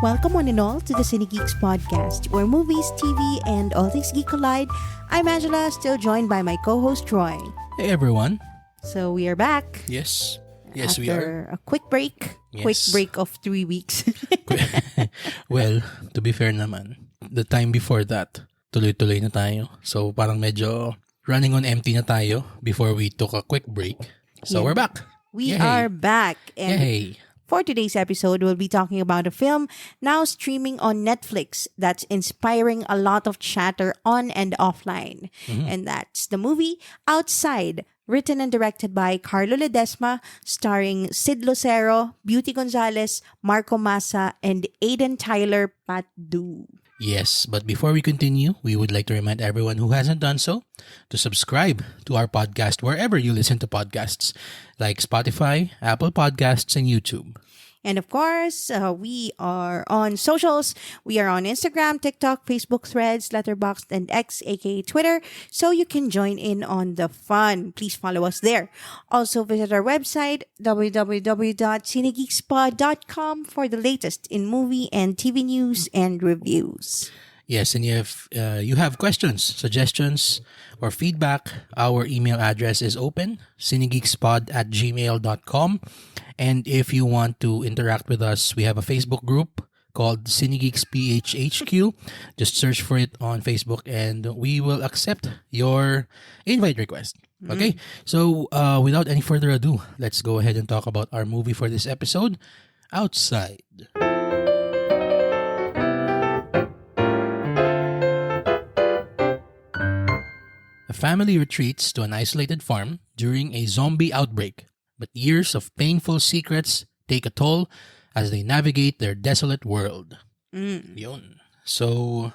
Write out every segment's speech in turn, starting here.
Welcome one and all to the Cinegeeks Podcast, where movies, TV, and all things geek collide. I'm Angela, still joined by my co-host Troy. Hey everyone. So we are back. Yes, after we are. a quick break. Yes. Quick break of 3 weeks. Well, to be fair naman, the time before that, tuloy-tuloy na tayo. So parang medyo running on empty na tayo before we took a quick break. So we're back. We Yay. are back. And Yay. for today's episode, we'll be talking about a film now streaming on Netflix that's inspiring a lot of chatter on and offline. Mm-hmm. And that's the movie Outside, written and directed by Carlo Ledesma, starring Sid Lucero, Beauty Gonzalez, Marco Massa, and Aiden Tyler Patdu. Yes, but before we continue, we would like to remind everyone who hasn't done so to subscribe to our podcast wherever you listen to podcasts, like Spotify, Apple Podcasts, and YouTube. And of course, we are on socials. We are on Instagram, TikTok, Facebook, Threads, Letterboxd, and X, aka Twitter, so you can join in on the fun. Please follow us there. Also, visit our website, www.cinegeekspod.com, for the latest in movie and TV news and reviews. Yes, and if you have questions, suggestions, or feedback, our email address is open, cinegeekspod@gmail.com. And if you want to interact with us, we have a Facebook group called Cinegeeks PHHQ. Just search for it on Facebook and we will accept your invite request. Okay? So without any further ado, let's go ahead and talk about our movie for this episode, Outside. A family retreats to an isolated farm during a zombie outbreak, but years of painful secrets take a toll as they navigate their desolate world. Yun. So,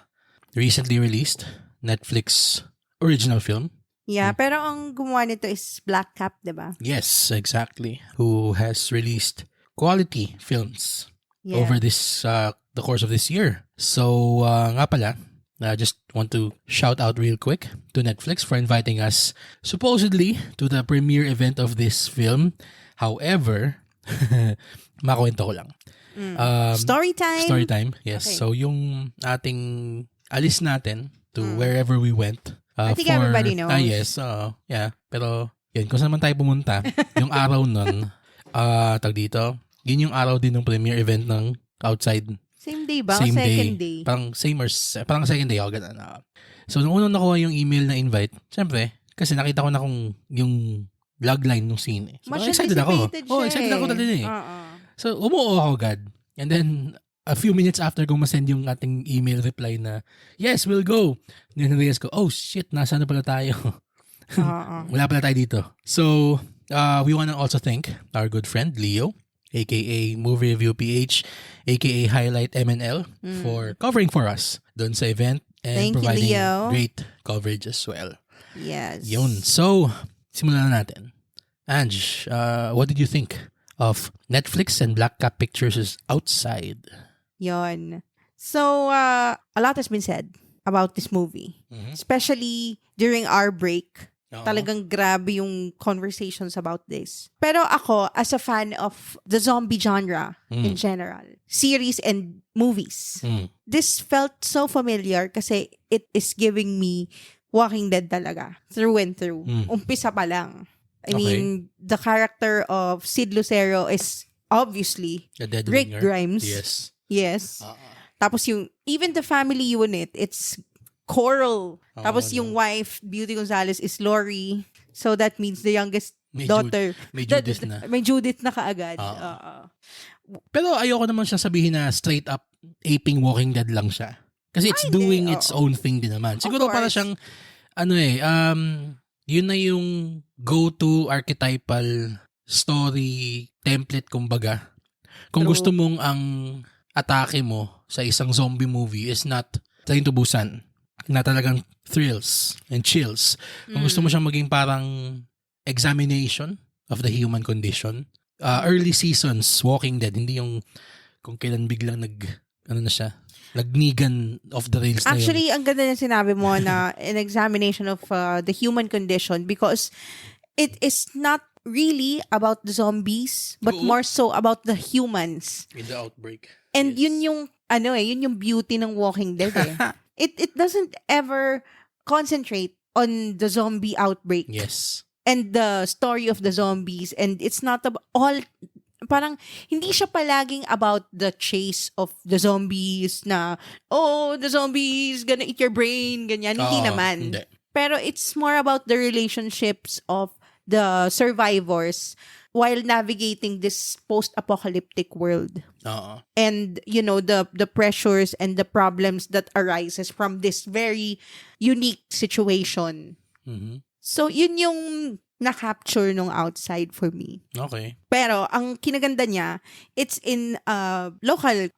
recently released Netflix original film. Yeah, pero ang gumawa nito is Black Cap, diba? Yes, exactly. Who has released quality films over this the course of this year. So, nga pala, I just want to shout out real quick to Netflix for inviting us supposedly to the premiere event of this film. However, makwento ko lang. Story time? Story time, yes. Okay. So yung ating alis natin to wherever we went. I think everybody knows. Yes, yeah. Pero yun, kung saan man tayo pumunta, yung araw nun, tag dito, yun yung araw din ng premiere event ng Outside. Same day ba? Same Second day. day? Parang second day ako, ganun. So, nung unang nakuha yung email na invite, syempre, kasi nakita ko na kung yung logline ng scene. So, excited ako. Excited ako talaga eh. So, umuo ako agad. And then, a few minutes after kung masend yung ating email reply na, yes, we'll go. Then, na-realize ko, oh shit, nasa na pala tayo. Wala pala tayo dito. So, we want to also thank our good friend, Leo, aka Movie Review PH, aka Highlight MNL, for covering for us doon sa event and providing great coverage as well. Yes. Yun. So, simulan na natin. Ange, what did you think of Netflix and Black Cap Pictures' Outside? Yon. So, a lot has been said about this movie. Especially during our break. Talagang grabe yung conversations about this. Pero ako, as a fan of the zombie genre in general, series and movies, this felt so familiar kasi it is giving me Walking Dead talaga. Through and through. Umpisa pa lang. I mean, the character of Sid Lucero is obviously Rick Grimes. Yes. Tapos yung, even the family unit, it's Coral. Tapos yung wife, Beauty Gonzalez, is Lori. So that means the youngest daughter. May Judith na. May Judith na kaagad. Pero ayoko naman siya sabihin na straight up aping Walking Dead lang siya. Kasi it's doing its own thing din naman. Siguro para siyang, yun na yung go-to archetypal story template kumbaga. Kung gusto mong ang atake mo sa isang zombie movie is not Train to Busan, na talagang thrills and chills. Kung gusto mo siyang maging parang examination of the human condition, early seasons Walking Dead, hindi yung kung kailan biglang nagnigan of the rails na yun. Actually, ang ganda na sinabi mo na an examination of the human condition, because it is not really about the zombies but more so about the humans in the outbreak. and yun yung yun yung beauty ng Walking Dead eh. It doesn't ever concentrate on the zombie outbreak. Yes. And the story of the zombies, and it's not parang hindi siya palaging about the chase of the zombies na, the zombies gonna eat your brain, ganyan. Hindi naman. Hindi. Pero it's more about the relationships of the survivors while navigating this post-apocalyptic world. And, the pressures and the problems that arises from this very unique situation. Mm-hmm. So, yun yung na-capture nung Outside for me. Okay. Pero, ang kinaganda niya, it's in a local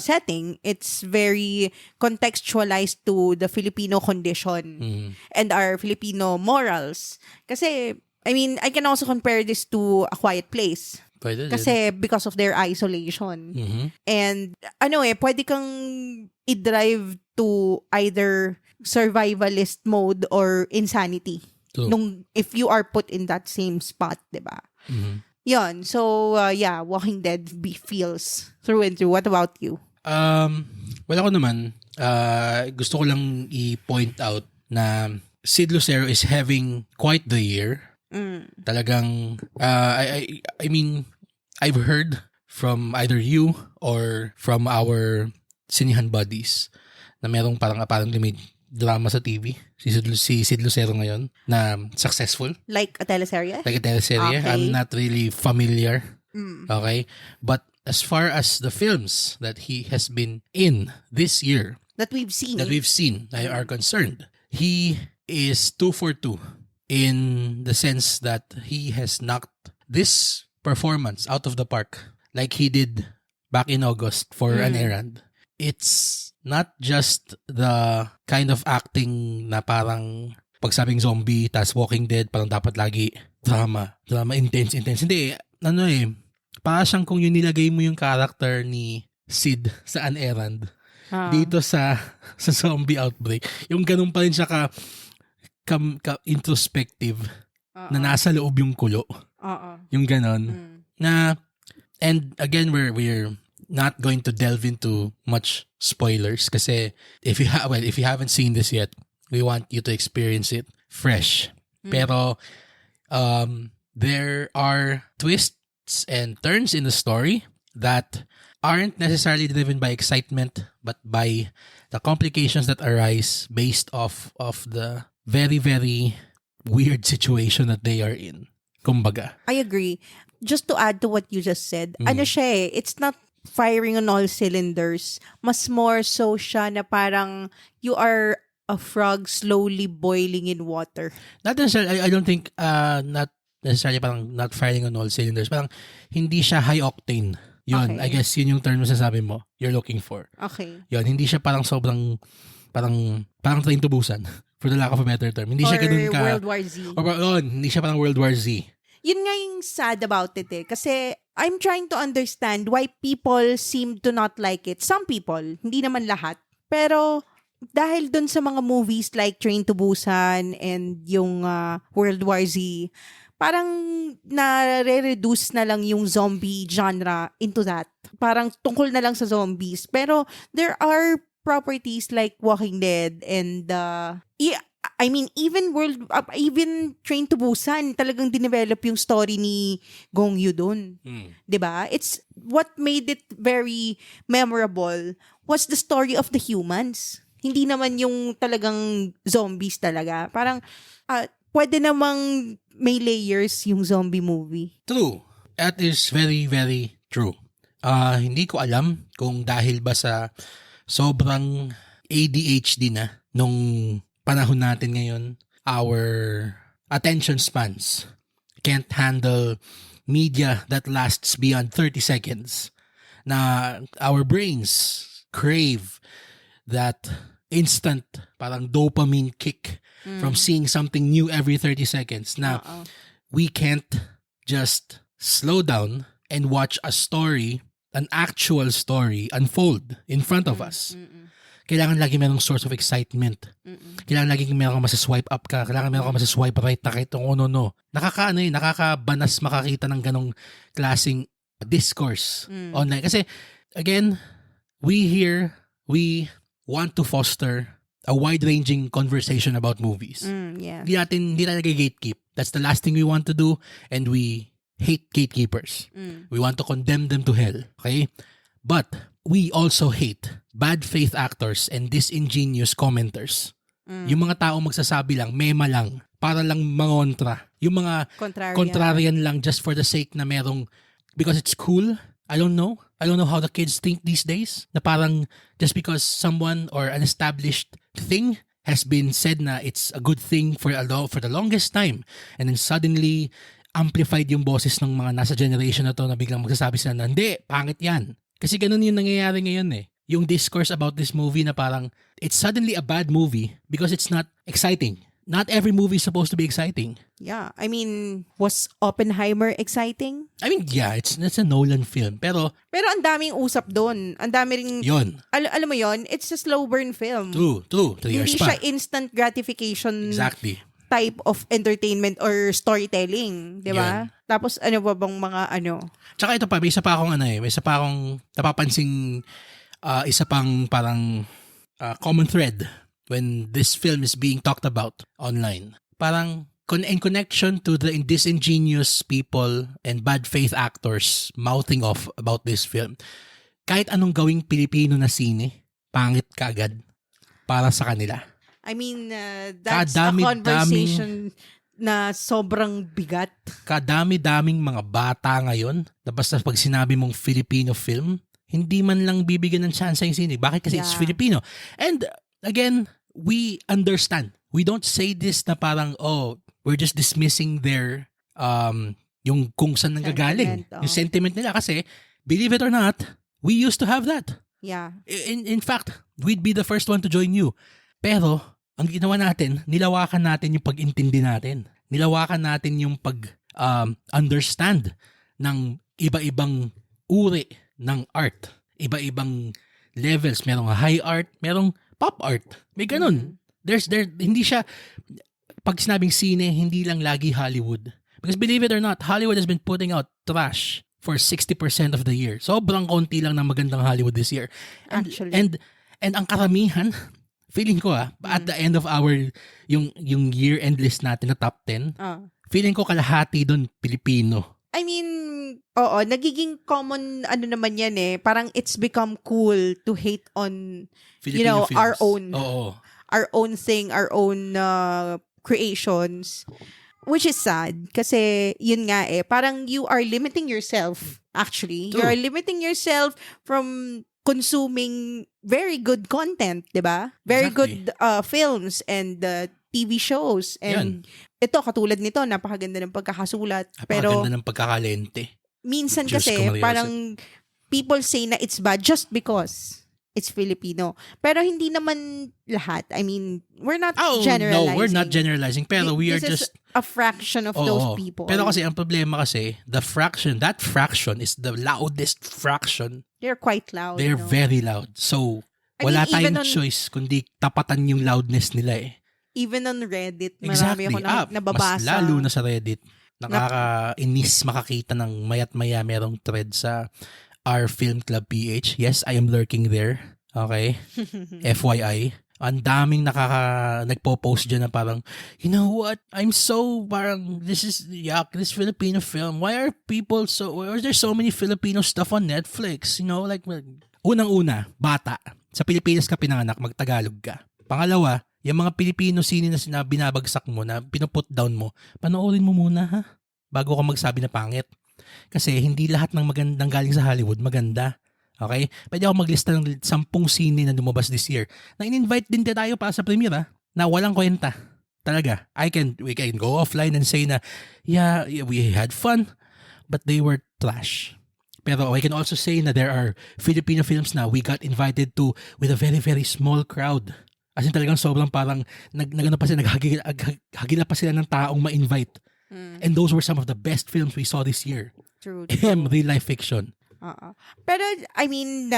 setting. It's very contextualized to the Filipino condition and our Filipino morals. Kasi, I can also compare this to A Quiet Place. Pwede Kasi because of their isolation. Mm-hmm. And, pwede kang i-drive to either survivalist mode or insanity. If you are put in that same spot, diba? Mm-hmm. Yun. So, Walking Dead feels through and through. What about you? Wala ko naman. Gusto ko lang i-point out na Sid Lucero is having quite the year. Talagang, I mean, I've heard from either you or from our sinihan buddies na merong parang may drama sa TV. Si Sid Lucero ngayon na successful. Like a teleserye? Like a teleserye. Okay. I'm not really familiar. Okay? But as far as the films that he has been in this year, that we've seen that are concerned, he is 2 for 2 in the sense that he has knocked this performance out of the park like he did back in August for An Errand. It's not just the kind of acting na parang pagsabing zombie tas Walking Dead parang dapat lagi drama intense. Hindi, para siyang kung yun nilagay mo yung character ni Sid sa An Errand dito sa zombie outbreak. Yung ganun pa rin siya ka introspective na nasa loob yung kulo. Yung ganon. Na, and again, we're not going to delve into much spoilers kasi if you haven't seen this yet, we want you to experience it fresh. Pero there are twists and turns in the story that aren't necessarily driven by excitement but by the complications that arise based off of the very, very weird situation that they are in. Kumbaga. I agree. Just to add to what you just said, it's not firing on all cylinders. Mas more so siya na parang you are a frog slowly boiling in water. Not necessarily, I don't think, not necessarily parang not firing on all cylinders. Parang hindi siya high octane. Yun, okay. I guess yun yung term na sasabi mo, you're looking for. Okay. Yun, hindi siya parang sobrang, parang Train to Busan, for the lack of a better term. Hindi siya ganun ka. World War Z. Hindi siya parang World War Z. Yun nga yung sad about it eh. Kasi I'm trying to understand why people seem to not like it. Some people, hindi naman lahat. Pero dahil dun sa mga movies like Train to Busan and yung World War Z, parang nare-reduce na lang yung zombie genre into that. Parang tungkol na lang sa zombies. Pero there are properties like Walking Dead and even Train to Busan, talagang dinevelop yung story ni Gong Yoo dun. 'Di ba? It's what made it very memorable was the story of the humans. Hindi naman yung talagang zombies talaga. Parang pwede namang may layers yung zombie movie. True. That is very, very true. Hindi ko alam kung dahil ba sa sobrang ADHD na nung panahon natin ngayon, our attention spans can't handle media that lasts beyond 30 seconds. Na our brains crave that instant parang dopamine kick from seeing something new every 30 seconds. Na we can't just slow down and watch a story, an actual story unfold in front of us. Kailangan lagi merong source of excitement. Kailangan lagi merong masaswipe up ka. Kailangan merong masaswipe right na kahit kung ano. Nakakabanas makakita ng ganong klaseng discourse online. Kasi, again, we want to foster a wide-ranging conversation about movies. Yeah. Hindi tayo gatekeep. That's the last thing we want to do, and we hate gatekeepers. We want to condemn them to hell. Okay? But we also hate bad faith actors and disingenuous commenters. Yung mga tao magsasabi lang, mema lang, para lang mangontra. Yung mga contrarian lang just for the sake na merong, because it's cool. I don't know how the kids think these days. Na parang just because someone or an established thing has been said na it's a good thing for the longest time, and then suddenly amplified yung boses ng mga nasa generation na to na biglang magsasabi sila na hindi, pangit yan. Kasi ganun yung nangyayari ngayon eh. Yung discourse about this movie na parang it's suddenly a bad movie because it's not exciting. Not every movie is supposed to be exciting. Yeah. I mean, was Oppenheimer exciting? I mean, yeah, it's a Nolan film. Pero ang daming usap doon. Ang dami ring... Yun. Alam mo yon, it's a slow burn film. True. 3 years Hindi pa. siya instant gratification Exactly. type of entertainment or storytelling. Di ba? Tapos ano ba bang mga ano? Tsaka ito pa, may isa pa akong napapansing isa pang parang common thread when this film is being talked about online. Parang in connection to the disingenuous people and bad faith actors mouthing off about this film, kahit anong gawing Pilipino na sine, pangit kaagad para sa kanila. I mean, that's a conversation na sobrang bigat. Kadami-daming mga bata ngayon na basta pag sinabi mong Filipino film, hindi man lang bibigyan ng chance yung sine. Bakit? Kasi it's Filipino. And again, we understand. We don't say this na parang, we're just dismissing their, yung kung saan nanggagaling. Yung sentiment nila. Kasi, believe it or not, we used to have that. Yeah. In fact, we'd be the first one to join you. Pero, ang ginawa natin, nilawakan natin yung pag-intindi natin. Nilawakan natin yung pag-understand ng iba-ibang uri ng art. Iba-ibang levels. Merong high art, merong pop art. May ganun. Hindi siya, pag sinabing sine, hindi lang lagi Hollywood. Because believe it or not, Hollywood has been putting out trash for 60% of the year. Sobrang konti lang ng magandang Hollywood this year. Actually. And ang karamihan, feeling ko at the end of our, yung year-end list natin na top 10, feeling ko kalahati doon Pilipino. I mean, oo, nagiging common naman yan eh. Parang it's become cool to hate on Filipino films. Our own. Oo. Our own thing, our own creations. Which is sad kasi yun nga eh, parang you are limiting yourself actually. True. You are limiting yourself from consuming very good content, 'di ba? Very good films and TV shows and ito katulad nito napakaganda ng pagkakasulat pero napakaganda ng pagkakalente. Minsan kasi parang people say na it's bad just because it's Filipino. Pero hindi naman lahat. I mean, we're not generalizing. No, we're not generalizing. Pero we are just a fraction of those people. Pero kasi ang problema kasi, that fraction is the loudest fraction. They're quite loud. They're very loud. So, wala tayong choice kundi tapatan yung loudness nila eh. Even on Reddit, marami ako nababasa. Mas lalo na sa Reddit. Nakakainis makakita ng mayat-maya merong thread sa our Film Club PH. Yes, I am lurking there. Okay? FYI. Ang daming nagpo-post dyan na parang, you know what? I'm so parang, this Filipino film. Why are there so many Filipino stuff on Netflix? You know, like, unang-una, bata. Sa Pilipinas ka pinanganak, mag-Tagalog ka. Pangalawa, yung mga Pilipino sine na binabagsak mo, na pinuput down mo, panoorin mo muna ha? Bago ka magsabi na pangit. Kasi hindi lahat ng magandang galing sa Hollywood maganda. Okay? Pwede ako maglista ng 10 sine na lumabas this year na in-invite din tayo para sa premiere na walang kwenta. Talaga. We can go offline and say na, yeah, we had fun, but they were trash. Pero I can also say na there are Filipino films na we got invited to with a very, very small crowd. As in talagang sobrang parang naghagila pa sila ng taong ma-invite. And those were some of the best films we saw this year. True. Real life fiction. Pero, I mean,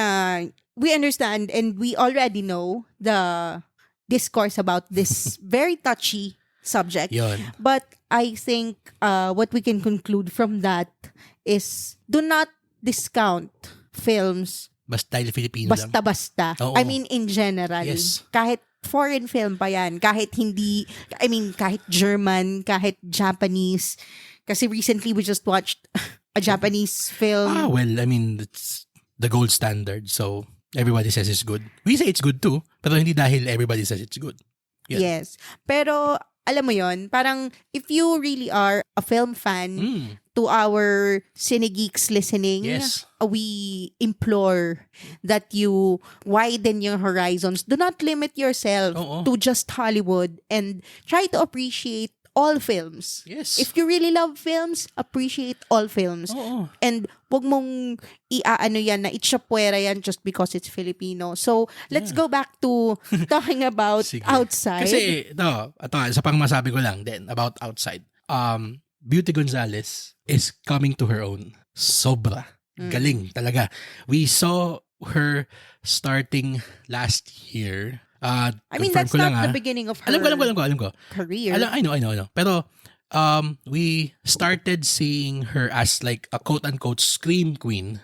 we understand and we already know the discourse about this very touchy subject. Yun. But I think what we can conclude from that is do not discount films Basta dahil Filipino lang. Basta-basta. Oo. I mean, in general. Yes. Kahit foreign film pa yan. Kahit kahit German, kahit Japanese. Kasi recently, we just watched a Japanese film. Well, I mean, it's the gold standard. So, everybody says it's good. We say it's good too. Pero hindi dahil everybody says it's good. Yeah. Yes. Pero, alam mo yon, parang if you really are a film fan, to our Cinegeeks listening, yes, we implore that you widen your horizons. Do not limit yourself to just Hollywood and try to appreciate all films. Yes. If you really love films, appreciate all films. And wag mong iaano yan na itsyapwera yan just because it's Filipino. So, let's go back to talking about Outside. Kasi, ito, sa pang masabi ko lang din about Outside. Beauty Gonzalez is coming to her own. Sobra. Galing talaga. We saw her starting last year. I mean, that's not the beginning of her alam ko. career. I know. Pero, we started seeing her as like a quote-unquote scream queen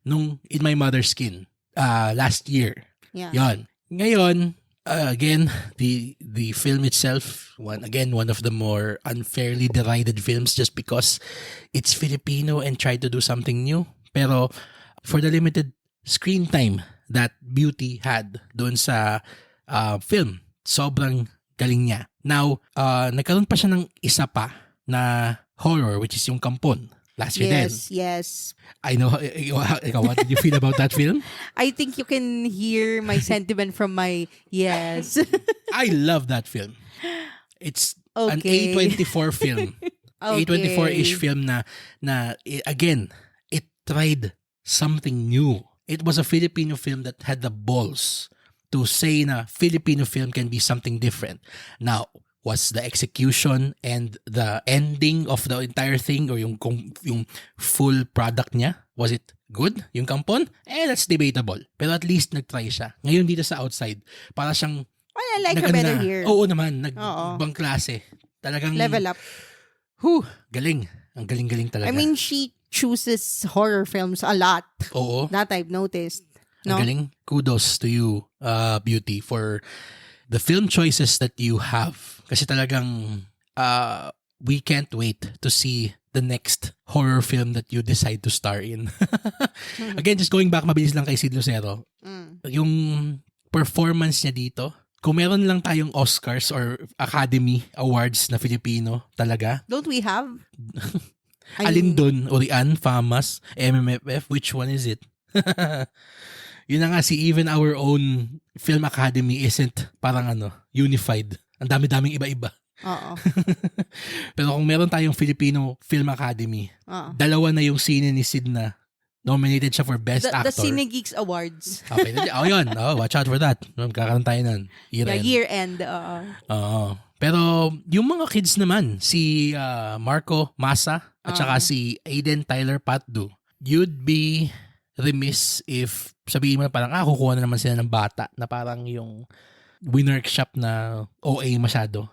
nung In My Mother's Skin last year. Yeah. Yon. Ngayon, again, the film itself, one of the more unfairly derided films just because it's Filipino and tried to do something new. Pero, for the limited screen time that Beauty had doon sa film, sobrang galing niya. Now, nagkaroon pa siya ng isa pa na horror, which is yung Kampon. Last year din. Yes. I know. What did you feel about that film? I think you can hear my sentiment from my yes. I love that film. It's an A24 film. A24-ish film na again, it tried something new. It was a Filipino film that had the balls to say na Filipino film can be something different. Now, was the execution and the ending of the entire thing or yung full product niya, was it good? Yung Kampon? That's debatable. Pero at least nag-try siya. Ngayon dito sa Outside, para siyang I like her better here. Oo naman, nagbang klase. Talagang level up. Galing. Ang galing-galing talaga. I mean, she chooses horror films a lot. Oo. That I've noticed. No? Ang galing. Kudos to you, Beauty, for the film choices that you have. Kasi talagang we can't wait to see the next horror film that you decide to star in. Again, just going back, mabilis lang kay Sid Lucero. Yung performance niya dito, kung meron lang tayong Oscars or Academy Awards na Filipino talaga. Don't we have? Alin dun? Orian, FAMAS, MMFF, which one is it? Yun na nga, even our own Film Academy isn't parang unified. Ang dami-daming iba-iba. Oo. Pero kung meron tayong Filipino Film Academy, dalawa na yung sine ni Sid na nominated siya for Best Actor. The Cinegeeks Awards. Okay, yun. Watch out for that. Magkakaroon tayo nun. Year-end. Oo. Pero yung mga kids naman, si Marco Masa at saka si Aiden Tyler Patdu, you'd be remiss if sabihin mo na parang kukuha na naman sila ng bata na parang yung winner-shop na OA masyado.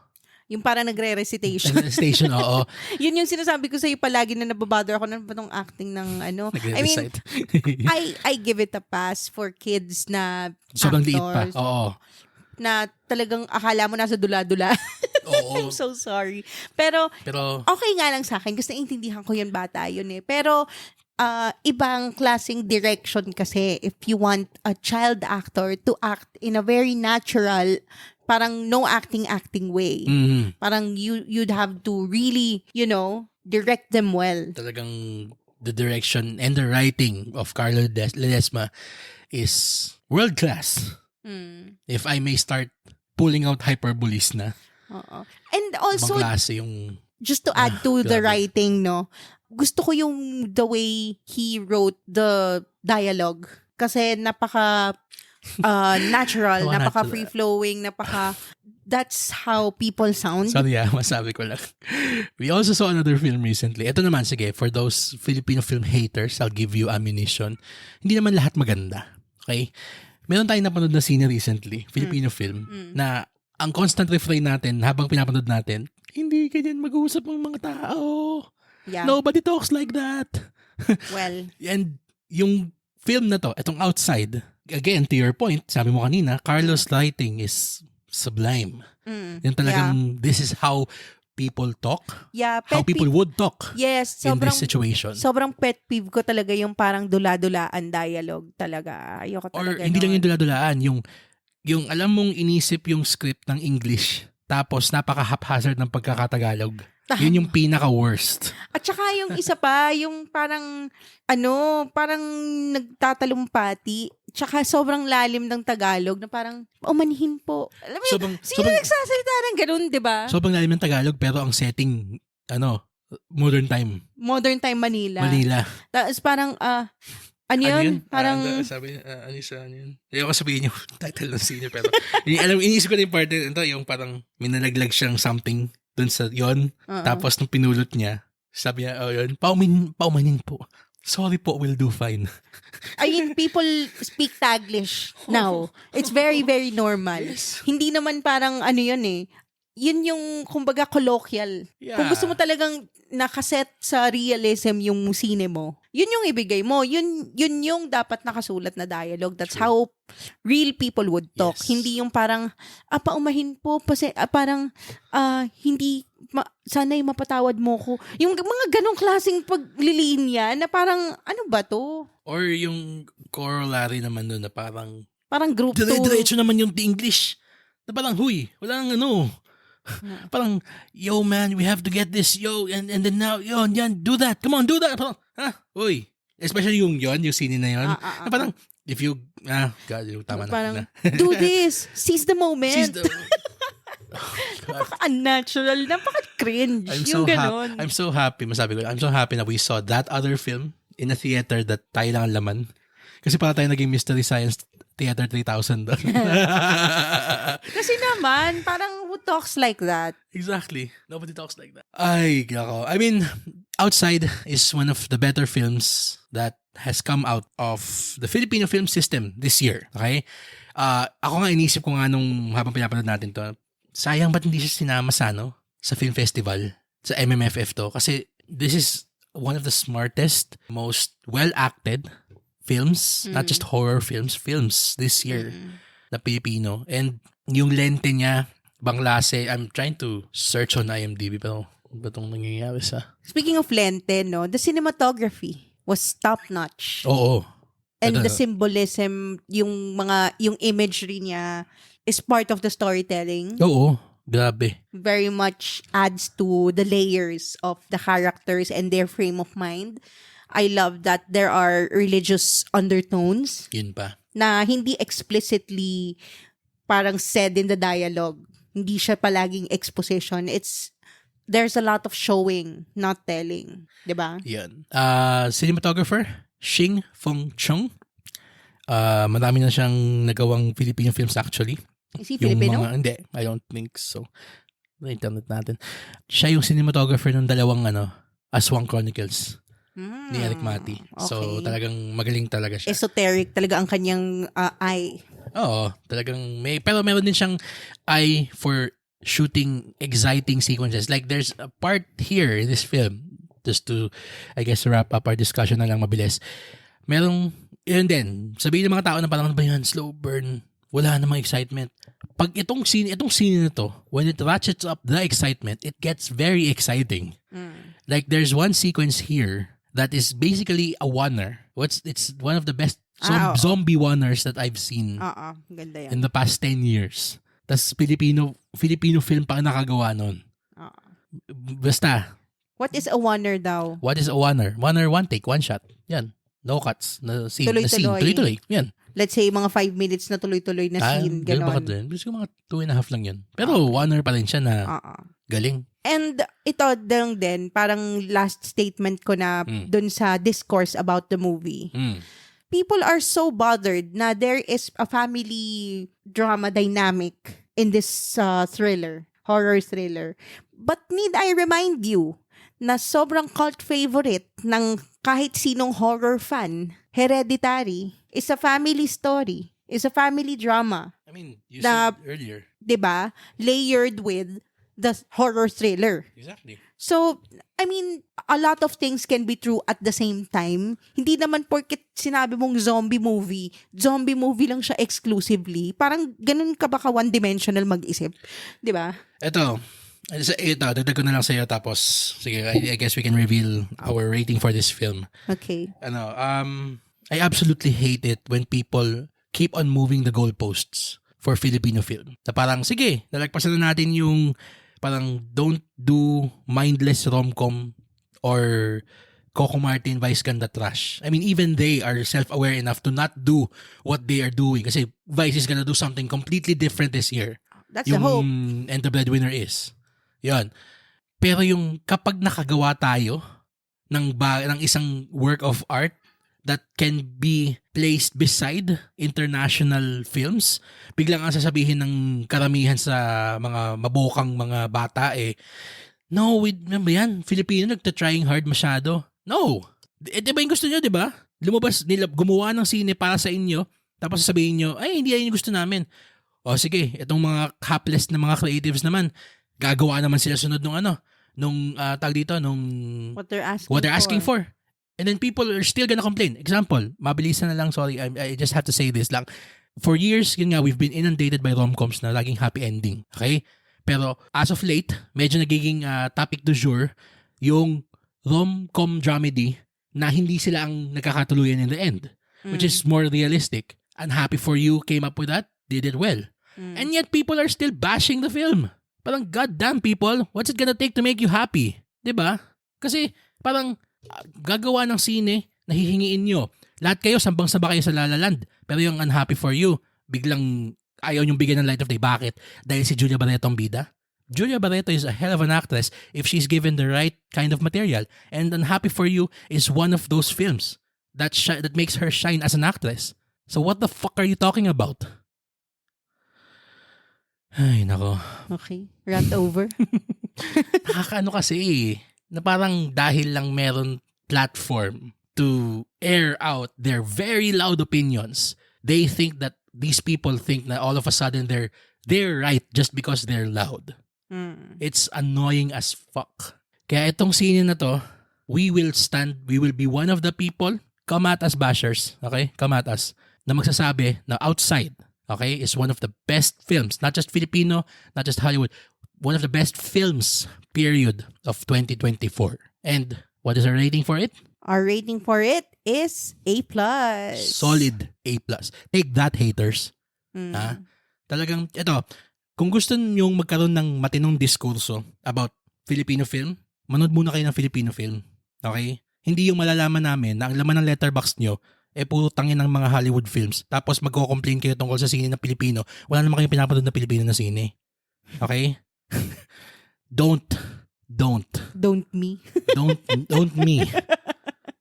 Yung parang nagre-recitation. Recitation, oo. Yun yung sinasabi ko sa'yo palagi na nababother ako na itong acting ng I mean, I give it a pass for kids na sobrang actors. liit pa, oo. Na talagang akala mo nasa dula-dula. Oo. I'm so sorry. Pero okay nga lang sa akin kasi naiintindihan ko yun, bata yun eh. Pero ibang klaseng direction kasi if you want a child actor to act in a very natural, parang no acting way. Mm-hmm. Parang you'd have to really, direct them well. Talagang the direction and the writing of Carlo Ledesma is world class. If I may start pulling out hyperboles na. And also, yung, just to add to the writing, gusto ko yung the way he wrote the dialogue. Kasi napaka natural, napaka free-flowing, that's how people sound. Sorry, masabi ko lang. We also saw another film recently. Ito naman, sige, for those Filipino film haters, I'll give you ammunition. Hindi naman lahat maganda. Okay? Meron tayong napanood na scene recently, Filipino film, na ang constant refrain natin habang pinapanood natin, hindi ganyan mag-uusap ng mga tao. Yeah. Nobody talks like that. Well. And yung film na to, itong Outside, again, to your point, sabi mo kanina, Carlos' writing is sublime. Yung talagang, this is how people talk. Yeah, how people would talk. Yes, in this situation. Sobrang pet peeve ko talaga yung parang dula-dulaan dialogue talaga. Ayoko talaga. Or hindi lang yung dula-dulaan, yung alam mong inisip yung script ng English, tapos napaka-haphazard ng pagkakatagalog. Yun yung pinaka-worst. At saka yung isa pa, yung parang, parang nagtatalumpati. Tsaka sobrang lalim ng Tagalog na parang, umanhin po. Alam mo, sino nagsasalita ng ganun, di ba? Sobrang lalim ng Tagalog, pero ang setting, modern time. Modern time Manila. Tapos parang, ano yun? Parang, sabi, ano yun? Hindi ko sabihin yung title ng scene, pero, iniisip ko na yung part ito, yung parang minalaglag siyang something dun sa yon. Tapos nung pinulot niya, sabi niya, yun, paumanin po. Sorry po, we'll do fine. I mean, people speak Taglish now. It's very, very normal. Yes. Hindi naman parang yun eh. Yun yung, kumbaga, colloquial. Yeah. Kung gusto mo talagang nakaset sa realism yung sine mo, yun yung ibigay mo. Yun yung dapat nakasulat na dialogue. That's how real people would talk. Yes. Hindi yung parang, paumahin po, parang, hindi, sana'y mapatawad mo ko. Yung mga ganong klaseng paglilinya na parang, ano ba to? Or yung corollary naman doon na parang group 2. Diretso naman yung English. Na parang, huy, walang parang, yo man, we have to get this, yo, and then now, yo, yan, do that, come on, do that. Parang, uy. Especially yung scene na yun. Na parang, if you, God, tama na. Parang, do this, seize the moment. Napaka-unnatural, napaka-cringe. I'm so happy, masabi ko, I'm so happy na we saw that other film in a theater that tayo lang ang laman. Kasi para tayo naging Mystery Science Theater 3000 doon. Kasi naman, parang who talks like that? Exactly. Nobody talks like that. Ay, gako. I mean, Outside is one of the better films that has come out of the Filipino film system this year. Okay? Ako nga inisip ko nga nung habang pinapanood natin to, sayang ba't hindi siya sinama sa film festival, sa MMFF to? Kasi this is one of the smartest, most well-acted films, not just horror films this year na Pilipino. And yung lente niya, banglase, I'm trying to search on IMDb, pero ba itong nangyayari sa... Speaking of lente, the cinematography was top-notch. Oo. And the symbolism, yung imagery niya is part of the storytelling. Oo. Grabe. Very much adds to the layers of the characters and their frame of mind. I love that there are religious undertones. Yun pa. Na hindi explicitly parang said in the dialogue. Hindi siya palaging exposition. There's a lot of showing, not telling. Diba? Yan. Cinematographer, Shing Fong Chung. Marami na siyang nagawang Filipino films actually. Is he Filipino? Hindi, I don't think so. Internet natin. Siya yung cinematographer ng dalawang Aswang Chronicles. Ni Eric Mati. Okay. So, talagang magaling talaga siya. Esoteric talaga ang kanyang eye. Oo, talagang pero meron din siyang eye for shooting exciting sequences. Like, there's a part here in this film, just to, I guess, wrap up our discussion na lang mabilis. Merong, yun din, sabihin ng mga tao na parang, ano ba yan, slow burn, wala namang excitement. Pag itong scene na to, when it ratchets up the excitement, it gets very exciting. Like, there's one sequence here that is basically a oneer. It's one of the best zombie oneers that I've seen ganda yan. in the past 10 years. Tas Filipino film pa ang nakagawa nun. Basta. What is a oneer daw? What is a oneer? Oneer, one take, one shot. Yan. No cuts. Na scene. Tuloy-tuloy. Yan. Let's say, mga 5 minutes na tuloy-tuloy na scene. Ganon. Baka din. Gusto ko mga 2.5 lang yun. Pero oneer pa rin siya na galing. And ito din, parang last statement ko na dun sa discourse about the movie. People are so bothered na there is a family drama dynamic in this horror thriller. But need I remind you na sobrang cult favorite ng kahit sinong horror fan, Hereditary, is a family story, is a family drama. I mean, you said earlier. 'Di ba? Layered with the horror thriller. Exactly. So, I mean, a lot of things can be true at the same time. Hindi naman porket sinabi mong zombie movie lang siya exclusively. Parang ganun ka ba ka one-dimensional mag-isip? Di ba? Ito, dagdag ko na lang sa'yo tapos, sige, I guess we can reveal our rating for this film. Okay. I absolutely hate it when people keep on moving the goalposts for Filipino film. Na parang, sige, nalagpasan na natin yung parang don't do mindless rom-com or Coco Martin Vice Ganda trash. I mean, even they are self-aware enough to not do what they are doing kasi Vice is gonna do something completely different this year. That's the hope. And the Breadwinner is. Yan. Pero yung kapag nakagawa tayo ng isang work of art that can be placed beside international films, biglang ang sasabihin ng karamihan sa mga mabokang mga bata no, remember yan, Filipino nagta-trying hard masyado. No! Diba yung gusto nyo, diba? Lumabas nila, gumawa ng sine para sa inyo, tapos sasabihin nyo, ay, hindi yan yung gusto namin. O sige, itong mga hapless na mga creatives naman, gagawa naman sila sunod nung what they're asking for. And then people are still gonna complain. Example, mabilisan na lang, sorry, I just have to say this lang. For years, yun nga, we've been inundated by rom-coms na laging happy ending. Okay? Pero as of late, medyo nagiging topic du jour yung rom-com dramedy na hindi sila ang nagkakatuluyan in the end. Which is more realistic. Unhappy for You came up with that. They did well. And yet people are still bashing the film. Parang, goddamn people, what's it gonna take to make you happy? Diba? Kasi parang gagawa ng sine, nahihingiin nyo. Lahat kayo, sambang-samba kayo sa La La Land. Pero yung Unhappy for You, biglang ayaw nyong bigyan ng light of day. Bakit? Dahil si Julia Barreto ang bida? Julia Barreto is a hell of an actress if she's given the right kind of material. And Unhappy for You is one of those films that makes her shine as an actress. So what the fuck are you talking about? Ay, nako. Okay. Rant over. Nakakaano kasi na parang dahil lang meron platform to air out their very loud opinions, they think that these people think na all of a sudden they're right just because they're loud. It's annoying as fuck. Kaya itong scene na to, we will be one of the people, come at us bashers, okay? Come at us, na magsasabi na Outside, okay, is one of the best films, not just Filipino, not just Hollywood, one of the best films, period, of 2024. And what is our rating for it? Our rating for it is A+. Solid A+. Take that, haters. Ha? Talagang, ito, kung gusto nyong magkaroon ng matinong diskurso about Filipino film, manood muna kayo ng Filipino film. Okay? Hindi yung malalaman namin na ang laman ng letterbox nyo, puro tangin ng mga Hollywood films. Tapos magko-complain kayo tungkol sa sine ng Pilipino. Wala naman kayong pinapanood na Pilipino na sine. Okay? Don't me. Don't me.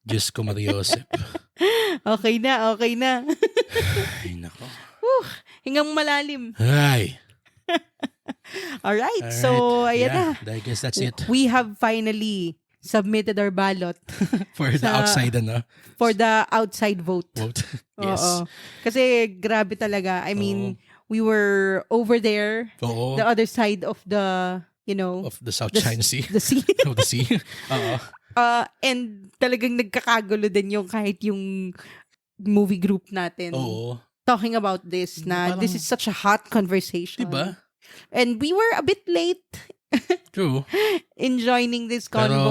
Diyos ko, Mariosep. Okay na. Ay, nako. Hingang malalim. Ay. Alright, so ayan na. I guess that's it. We have finally submitted our ballot. For the outside, For the outside vote. Yes. Oo. Kasi grabe talaga. I mean, we were over there, the other side of the, of the South China Sea. The sea. Of the sea. And talagang nagkakagulo din yung kahit yung movie group natin. Oo. Talking about this na parang, this is such a hot conversation. Diba? And we were a bit late. True. In joining this convo. Pero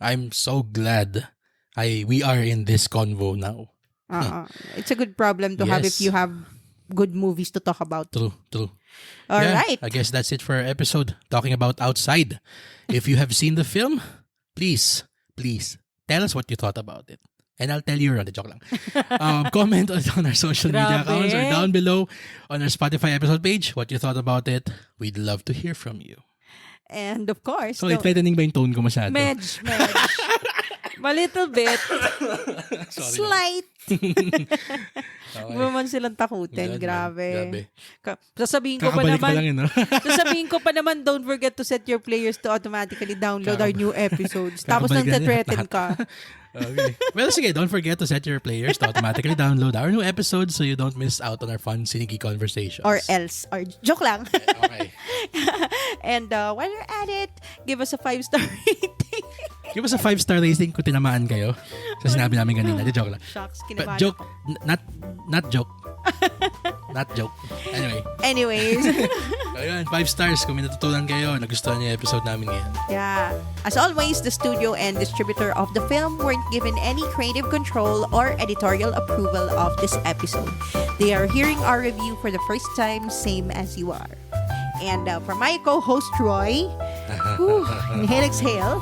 I'm so glad we are in this convo now. It's a good problem to have if you have good movies to talk about. True. All right. I guess that's it for our episode talking about Outside. If you have seen the film, please tell us what you thought about it. And I'll tell you, joke lang. Comment on our social media accounts or down below on our Spotify episode page what you thought about it. We'd love to hear from you. And of course... So, threatening ba yung tone ko masyado? Medj. A little bit. Slight. Okay. Huwag silang takutin. Grabe. Sasabihin ko pa naman, don't forget to set your players to automatically download our new episodes. Tapos nang threaten ka. Okay. Well, sige, don't forget to set your players to automatically download our new episodes so you don't miss out on our fun Cinegeek conversations. Or joke lang. Okay. And while you're at it, give us a 5-star rating. Give us a 5-star rating kung tinamaan kayo. Sa sinabi namin kanina. Di joke lang. Shucks, kinabahan joke, ako. not joke. Not joke. Anyways. Ayun, 5 stars kung may natutunan kayo. Nagustuhan niyo yung episode namin ngayon. Yeah. As always, the studio and distributor of the film weren't given any creative control or editorial approval of this episode. They are hearing our review for the first time, same as you are. And for my co-host, Roy, inhale, exhale,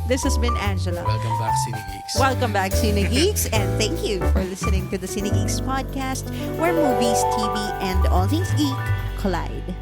this has been Angela. Welcome back, Cinegeeks. Welcome back, Cinegeeks, and thank you for listening to the Cinegeeks Podcast, where movies, TV, and all things geek collide.